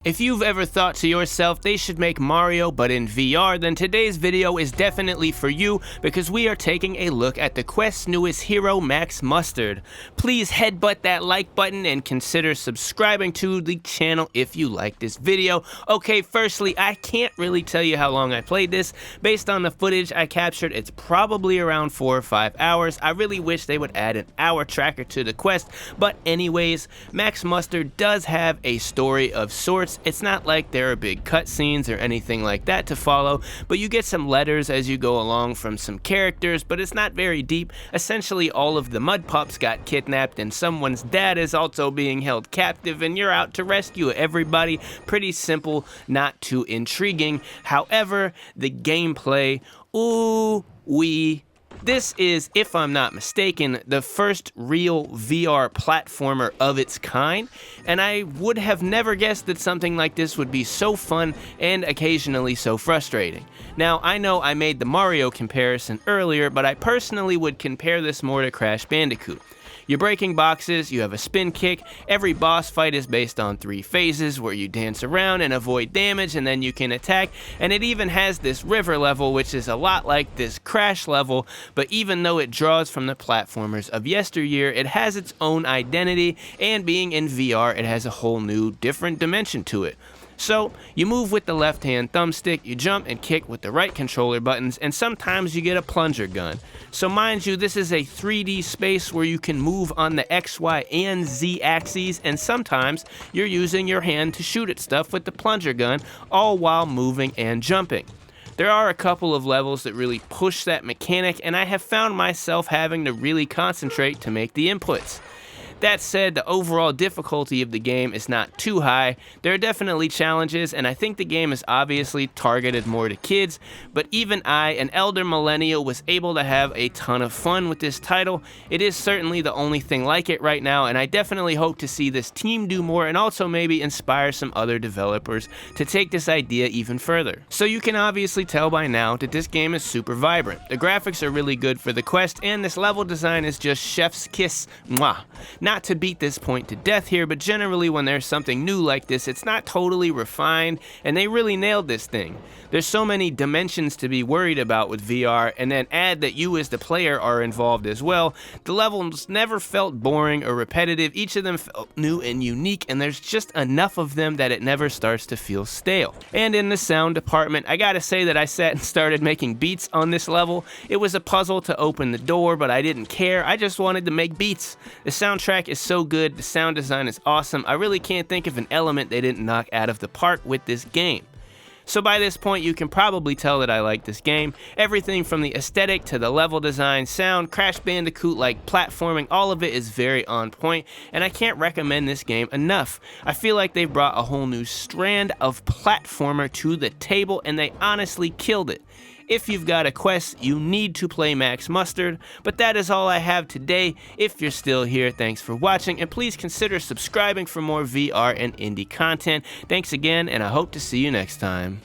If you've ever thought to yourself they should make Mario but in VR, then today's video is definitely for you because we are taking a look at the Quest's newest hero, Max Mustard. Please headbutt that like button and consider subscribing to the channel if you like this video. Okay, firstly, I can't really tell you how long I played this. Based on the footage I captured, it's probably around 4 or 5 hours. I really wish they would add an hour tracker to the Quest, but anyways, Max Mustard does have a story of sorts. It's not like there are big cutscenes or anything like that to follow, but you get some letters as you go along from some characters, but it's not very deep. Essentially, all of the mud pups got kidnapped and someone's dad is also being held captive and you're out to rescue everybody. Pretty simple, not too intriguing. However, the gameplay, ooh-wee. This is, if I'm not mistaken, the first real VR platformer of its kind, and I would have never guessed that something like this would be so fun and occasionally so frustrating. Now, I know I made the Mario comparison earlier, but I personally would compare this more to Crash Bandicoot. You're breaking boxes, you have a spin kick, every boss fight is based on 3 phases where you dance around and avoid damage and then you can attack, and it even has this river level which is a lot like this Crash level, but even though it draws from the platformers of yesteryear, it has its own identity, and being in VR, it has a whole new, different dimension to it. So, you move with the left-hand thumbstick, you jump and kick with the right controller buttons, and sometimes you get a plunger gun. So mind you, this is a 3D space where you can move on the X, Y, and Z axes, and sometimes you're using your hand to shoot at stuff with the plunger gun, all while moving and jumping. There are a couple of levels that really push that mechanic, and I have found myself having to really concentrate to make the inputs. That said, the overall difficulty of the game is not too high. There are definitely challenges, and I think the game is obviously targeted more to kids, but even I, an elder millennial, was able to have a ton of fun with this title. It is certainly the only thing like it right now, and I definitely hope to see this team do more and also maybe inspire some other developers to take this idea even further. So you can obviously tell by now that this game is super vibrant. The graphics are really good for the Quest, and this level design is just chef's kiss. Mwah. Not to beat this point to death here, but generally when there's something new like this, it's not totally refined, and they really nailed this thing. There's so many dimensions to be worried about with VR, and then add that you as the player are involved as well. The levels never felt boring or repetitive, each of them felt new and unique, and there's just enough of them that it never starts to feel stale. And in the sound department, I gotta say that I sat and started making beats on this level. It was a puzzle to open the door, but I didn't care, I just wanted to make beats. The soundtrack is so good, the sound design is awesome, I really can't think of an element they didn't knock out of the park with this game. So by this point you can probably tell that I like this game. Everything from the aesthetic to the level design, sound, Crash Bandicoot-like platforming, all of it is very on point, and I can't recommend this game enough. I feel like they've brought a whole new strand of platformer to the table, and they honestly killed it. If you've got a Quest, you need to play Max Mustard, but that is all I have today. If you're still here, thanks for watching, and please consider subscribing for more VR and indie content. Thanks again, and I hope to see you next time.